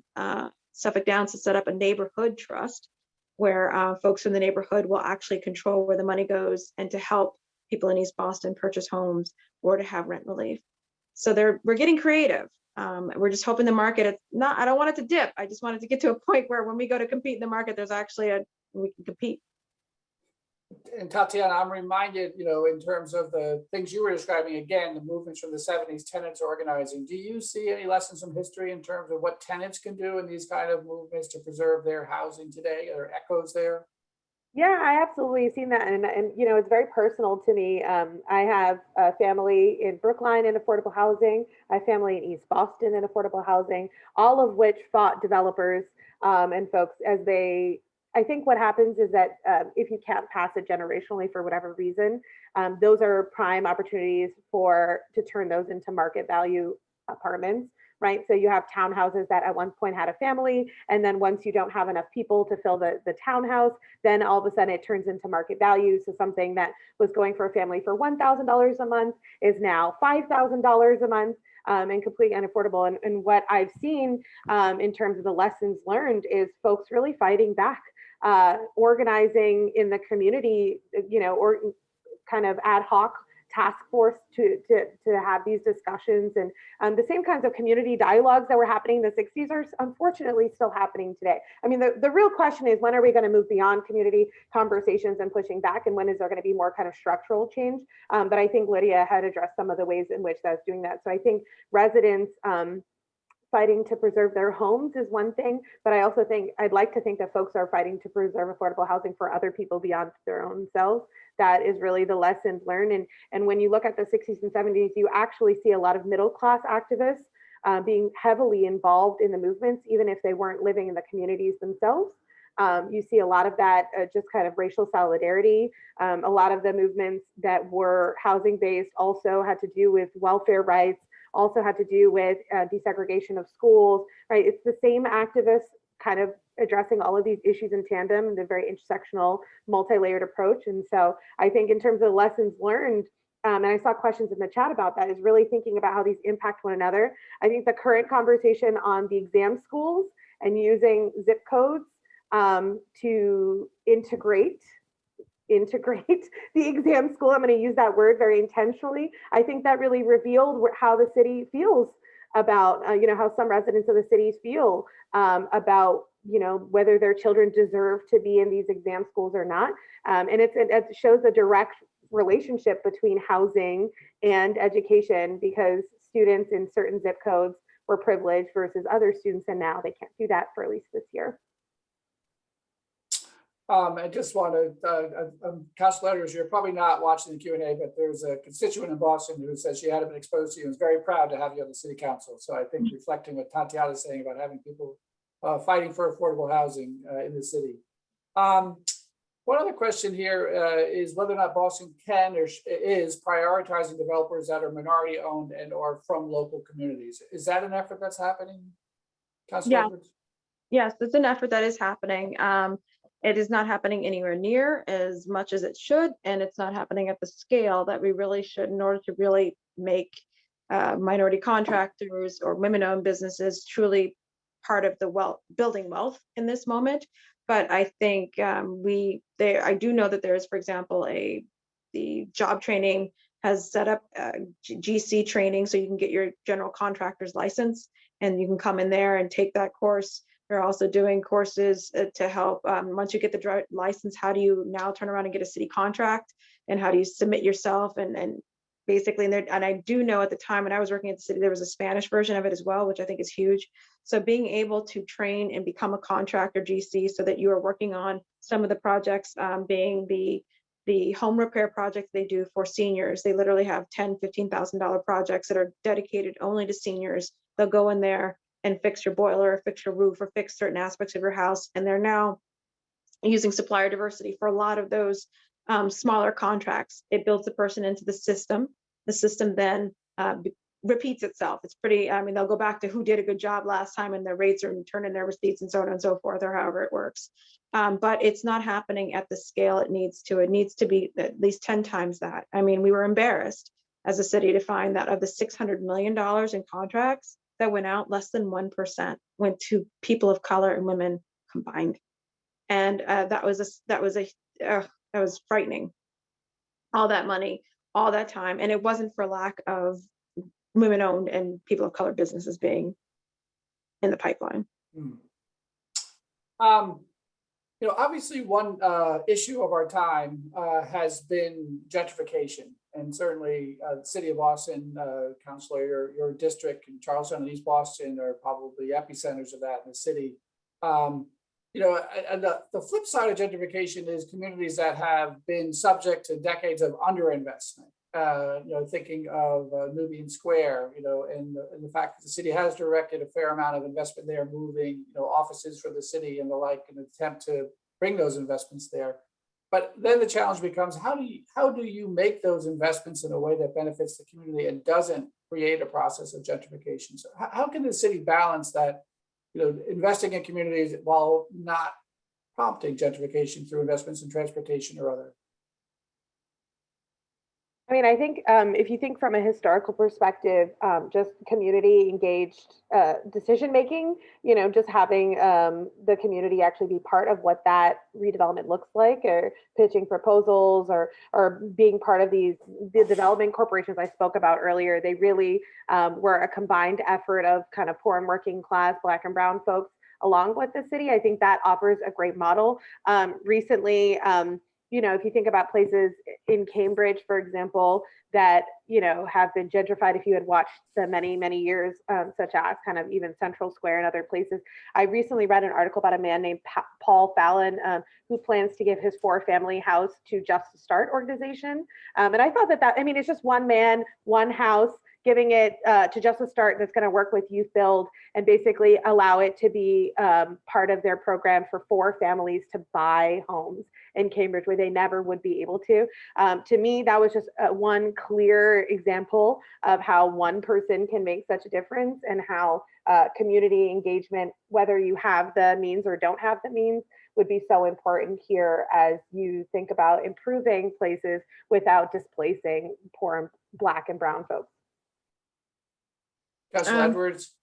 Suffolk Downs to set up a neighborhood trust where folks from the neighborhood will actually control where the money goes, and to help people in East Boston purchase homes or to have rent relief. So we're getting creative. We're just hoping the market, I don't want it to dip. I just want it to get to a point where when we go to compete in the market, there's actually we can compete. And Tatiana, I'm reminded, in terms of the things you were describing, again, the movements from the 70s, tenants organizing. Do you see any lessons from history in terms of what tenants can do in these kind of movements to preserve their housing today? Are there echoes there? Yeah, I absolutely have seen that. And it's very personal to me. I have a family in Brookline in affordable housing. I have family in East Boston in affordable housing, all of which fought developers and folks I think what happens is that if you can't pass it generationally for whatever reason, those are prime opportunities to turn those into market value apartments, right? So you have townhouses that at one point had a family, and then once you don't have enough people to fill the townhouse, then all of a sudden it turns into market value. So something that was going for a family for $1,000 a month is now $5,000 a month. And completely unaffordable. And what I've seen in terms of the lessons learned is folks really fighting back, organizing in the community, or kind of ad hoc task force to have these discussions, and the same kinds of community dialogues that were happening in the 60s are unfortunately still happening today. I mean, the real question is, when are we going to move beyond community conversations and pushing back, and when is there going to be more kind of structural change? But I think Lydia had addressed some of the ways in which that's doing that. So I think residents fighting to preserve their homes is one thing, but I also think I'd like to think that folks are fighting to preserve affordable housing for other people beyond their own selves. That is really the lessons learned. And when you look at the 60s and 70s, you actually see a lot of middle class activists being heavily involved in the movements, even if they weren't living in the communities themselves. You see a lot of that just kind of racial solidarity. A lot of the movements that were housing based also had to do with welfare rights, also had to do with desegregation of schools, right? It's the same activists kind of addressing all of these issues in tandem in a very intersectional, multi-layered approach. And so I think in terms of lessons learned, and I saw questions in the chat about that, is really thinking about how these impact one another. I think the current conversation on the exam schools and using zip codes to integrate the exam school. I'm going to use that word very intentionally. I think that really revealed how the city feels about, how some residents of the cities feel about, whether their children deserve to be in these exam schools or not. And it shows a direct relationship between housing and education, because students in certain zip codes were privileged versus other students, and now they can't do that for at least this year. I just want to, Councilor Edwards, you're probably not watching the Q&A, but there's a constituent in Boston who says she hadn't been exposed to you and is very proud to have you on the city council. So I think reflecting what Tatiana is saying about having people fighting for affordable housing in the city. One other question here is whether or not Boston can or is prioritizing developers that are minority owned and or from local communities. Is that an effort that's happening, Councilor Edwards? Yes, it's an effort that is happening. It is not happening anywhere near as much as it should, and it's not happening at the scale that we really should in order to really make minority contractors or women-owned businesses truly part of the building wealth in this moment. But I think I do know that there is, for example, the job training has set up GC training, so you can get your general contractor's license and you can come in there and take that course. They're also doing courses to help once you get the license, how do you now turn around and get a city contract, and how do you submit yourself, and basically, and I do know at the time when I was working at the city, there was a Spanish version of it as well, which I think is huge. So being able to train and become a contractor GC so that you are working on some of the projects, being the home repair projects they do for seniors. They literally have $10,000–$15,000 projects that are dedicated only to seniors. They'll go in there and fix your boiler, or fix your roof, or fix certain aspects of your house. And they're now using supplier diversity for a lot of those smaller contracts. It builds the person into the system. The system then repeats itself. It's pretty, they'll go back to who did a good job last time, and their rates are turned in their receipts and so on and so forth, or however it works. But it's not happening at the scale it needs to. It needs to be at least 10 times that. We were embarrassed as a city to find that of the $600 million in contracts that went out, less than 1% went to people of color and women combined, and that was frightening. All that money, all that time, and it wasn't for lack of women-owned and people of color businesses being in the pipeline. Obviously, one issue of our time has been gentrification. And certainly the city of Boston, Councilor, your district in Charlestown and East Boston are probably epicenters of that in the city. And the flip side of gentrification is communities that have been subject to decades of underinvestment. Thinking of Nubian Square, and the fact that the city has directed a fair amount of investment there, moving, offices for the city and the like, in an attempt to bring those investments there. But then the challenge becomes, how do you make those investments in a way that benefits the community and doesn't create a process of gentrification? So how can the city balance that, investing in communities while not prompting gentrification through investments in transportation or other? I mean, I think if you think from a historical perspective, just community engaged decision making, just having the community actually be part of what that redevelopment looks like, or pitching proposals, or being part of the development corporations I spoke about earlier. They really were a combined effort of kind of poor and working class, Black and brown folks along with the city. I think that offers a great model. Recently, if you think about places in Cambridge, for example, that, have been gentrified, if you had watched the many, many years, such as kind of even Central Square and other places. I recently read an article about a man named Paul Fallon, who plans to give his 4-family house to Just Start organization. And I thought that, it's just one man, one house, giving it to Just Start, that's going to work with Youth Build and basically allow it to be part of their program for 4 families to buy homes in Cambridge where they never would be able to. To me, that was just one clear example of how one person can make such a difference, and how community engagement, whether you have the means or don't have the means, would be so important here as you think about improving places without displacing poor Black and brown folks. Councilor Edwards?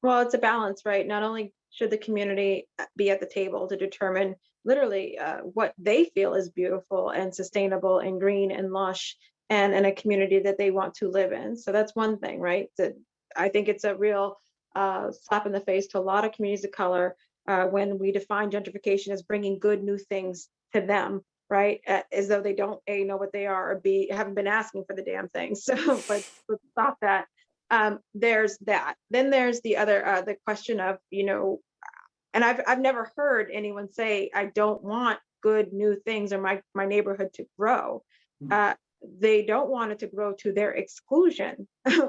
Well, it's a balance, right? Not only should the community be at the table to determine literally what they feel is beautiful and sustainable and green and lush and in a community that they want to live in. So that's one thing, right? I think it's a real slap in the face to a lot of communities of color when we define gentrification as bringing good new things to them, right? As though they don't A, know what they are, or B, haven't been asking for the damn things. So let's stop that. There's that. Then there's the other, the question of, and I've never heard anyone say, I don't want good new things or my neighborhood to grow. They don't want it to grow to their exclusion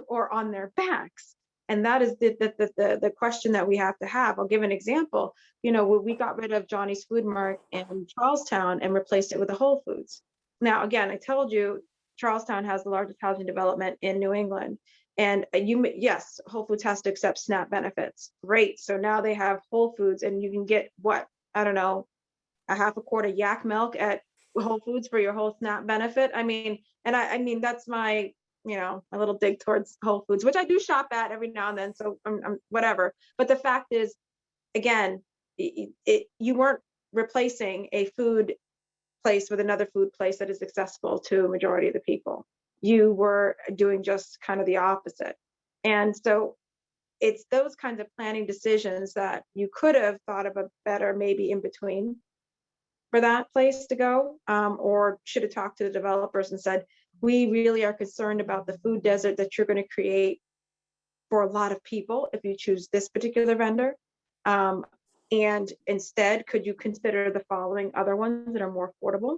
or on their backs. And that is the question that we have to have. I'll give an example. We got rid of Johnny's Food Mart in Charlestown and replaced it with a Whole Foods. Now, again, I told you, Charlestown has the largest housing development in New England. And yes, Whole Foods has to accept SNAP benefits. Great. So now they have Whole Foods, and you can get what? I don't know, a half a quart of yak milk at Whole Foods for your whole SNAP benefit. I mean that's my, my little dig towards Whole Foods, which I do shop at every now and then. So I'm whatever. But the fact is, again, you weren't replacing a food place with another food place that is accessible to a majority of the people. You were doing just kind of the opposite. And so it's those kinds of planning decisions that you could have thought of a better maybe in between for that place to go, or should have talked to the developers and said, we really are concerned about the food desert that you're going to create for a lot of people if you choose this particular vendor. And instead, could you consider the following other ones that are more affordable?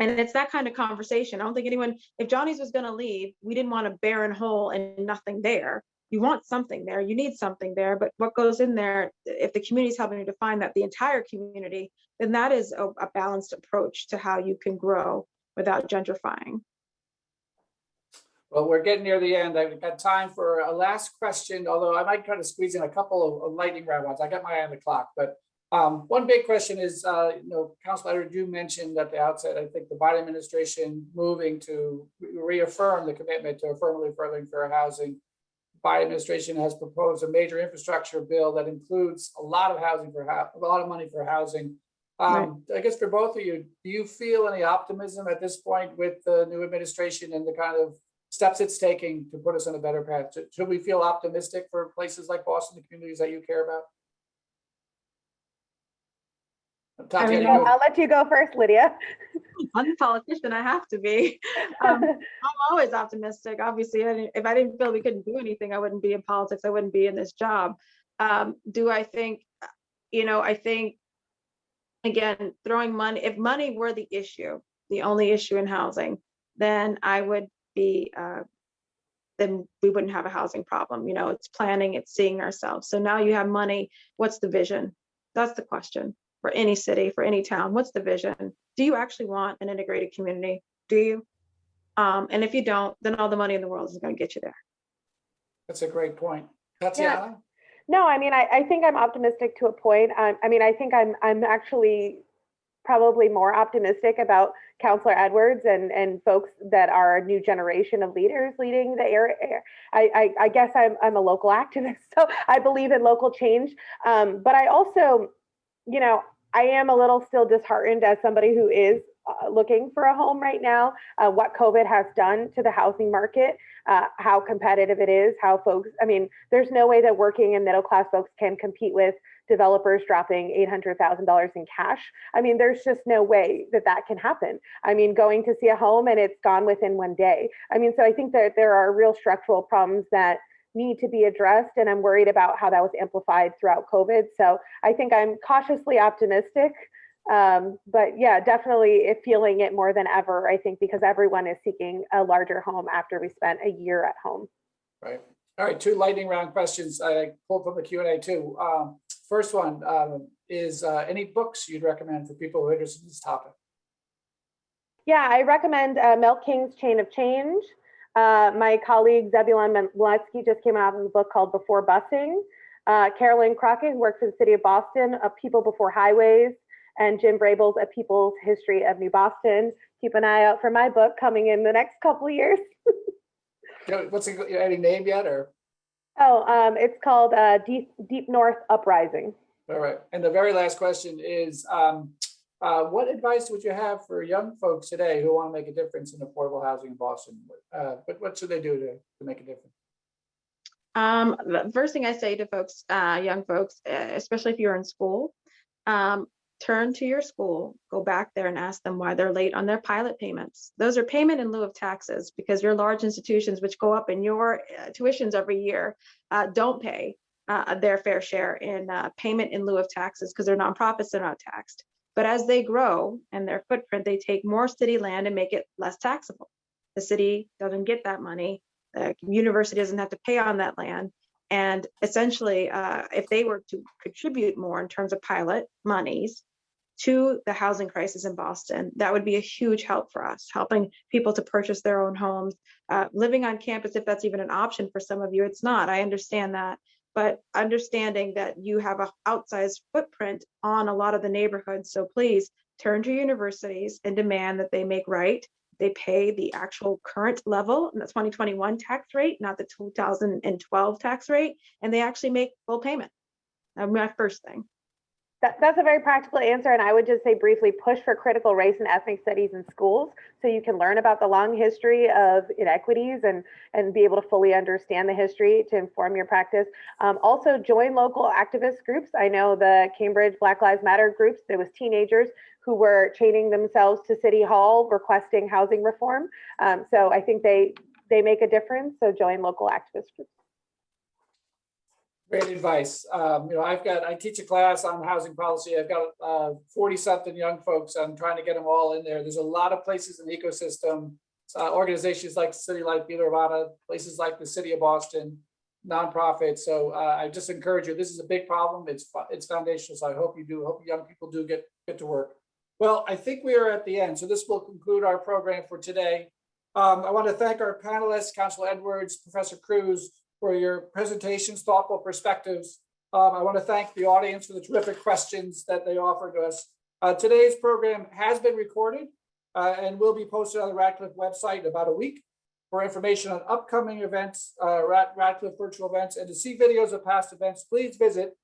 And it's that kind of conversation. I don't think anyone, if Johnny's was going to leave, we didn't want a barren hole and nothing there. You want something there, you need something there, but what goes in there, if the community is helping to define that, the entire community, then that is a balanced approach to how you can grow without gentrifying. Well, we're getting near the end. I've got time for a last question, although I might try to squeeze in a couple of lightning round ones. I got my eye on the clock, but one big question is, Councilor Edwards, you mentioned at the outset, I think the Biden administration moving to reaffirm the commitment to affirmatively furthering fair housing. The Biden administration has proposed a major infrastructure bill that includes a lot of housing a lot of money for housing. Right. I guess for both of you, do you feel any optimism at this point with the new administration and the kind of steps it's taking to put us on a better path? Should we feel optimistic for places like Boston, the communities that you care about? Tatiana, I'll let you go first, Lydia. I'm a politician, I have to be. I'm always optimistic. Obviously, if I didn't feel we couldn't do anything, I wouldn't be in politics. I wouldn't be in this job. Do I think, I think, again, throwing money, if money were the issue, the only issue in housing, then I would be, then we wouldn't have a housing problem. It's planning, it's seeing ourselves. So now you have money, what's the vision? That's the question. for any city, for any town? What's the vision? Do you actually want an integrated community? Do you? And if you don't, then all the money in the world is going to get you there. That's a great point. Tatiana? No, I mean, I think I'm optimistic to a point. I mean, I think I'm actually probably more optimistic about Councillor Edwards and folks that are a new generation of leaders leading the area. I guess I'm a local activist, so I believe in local change. But I also, you know, I am a little still disheartened as somebody who is looking for a home right now, what COVID has done to the housing market, how competitive it is, how folks, I mean, there's no way that working and middle class folks can compete with developers dropping $800,000 in cash. I mean, there's just no way that that can happen. I mean, going to see a home and it's gone within one day. I mean, so I think that there are real structural problems that need to be addressed, and I'm worried about how that was amplified throughout COVID. So I think I'm cautiously optimistic, but yeah, definitely feeling it more than ever, I think, because everyone is seeking a larger home after we spent a year at home. Right. All right, 2 lightning round questions I pulled from the Q&A too. First one is any books you'd recommend for people who are interested in this topic? Yeah, I recommend Mel King's Chain of Change. My colleague Zebulon Maletsky just came out with a book called Before Busing. Carolyn Crockett, who works for the city of Boston, A People Before Highways, and Jim Brable's A People's History of New Boston. Keep an eye out for my book coming in the next couple of years. What's it, any name yet, or? Oh, it's called Deep North Uprising. All right. And the very last question is, what advice would you have for young folks today who want to make a difference in affordable housing in Boston? What should they do to make a difference? The first thing I say to folks, young folks, especially if you're in school, turn to your school, go back there and ask them why they're late on their pilot payments. Those are payment in lieu of taxes, because your large institutions, which go up in your tuitions every year, don't pay their fair share in payment in lieu of taxes, because they're nonprofits, they're not taxed. But as they grow and their footprint, they take more city land and make it less taxable. The city doesn't get that money. The university doesn't have to pay on that land. And essentially, if they were to contribute more in terms of pilot monies to the housing crisis in Boston, that would be a huge help for us, helping people to purchase their own homes, living on campus, if that's even an option for some of you. It's not, I understand that, but understanding that you have an outsized footprint on a lot of the neighborhoods. So please turn to universities and demand that they make right. They pay the actual current level in the 2021 tax rate, not the 2012 tax rate, and they actually make full payment. That's my first thing. That's a very practical answer, and I would just say briefly, push for critical race and ethnic studies in schools so you can learn about the long history of inequities and be able to fully understand the history to inform your practice. Also, join local activist groups. I know the Cambridge Black Lives Matter groups, there was teenagers who were chaining themselves to City Hall requesting housing reform. So I think they make a difference, so join local activist groups. Great advice. I teach a class on housing policy. I've got 40-something young folks. I'm trying to get them all in there. There's a lot of places in the ecosystem, organizations like City Light, Bela Ravana, places like the City of Boston, nonprofits. So I just encourage you. This is a big problem. It's foundational. So I hope you do. Hope young people do get to work. Well, I think we are at the end. So this will conclude our program for today. I want to thank our panelists, Councilor Edwards, Professor Cruz, for your presentations, thoughtful perspectives. I want to thank the audience for the terrific questions that they offered to us. Today's program has been recorded and will be posted on the Radcliffe website in about a week. For information on upcoming events, Radcliffe virtual events, and to see videos of past events, please visit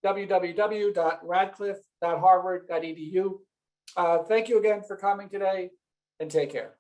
www.radcliffe.harvard.edu. Thank you again for coming today, and take care.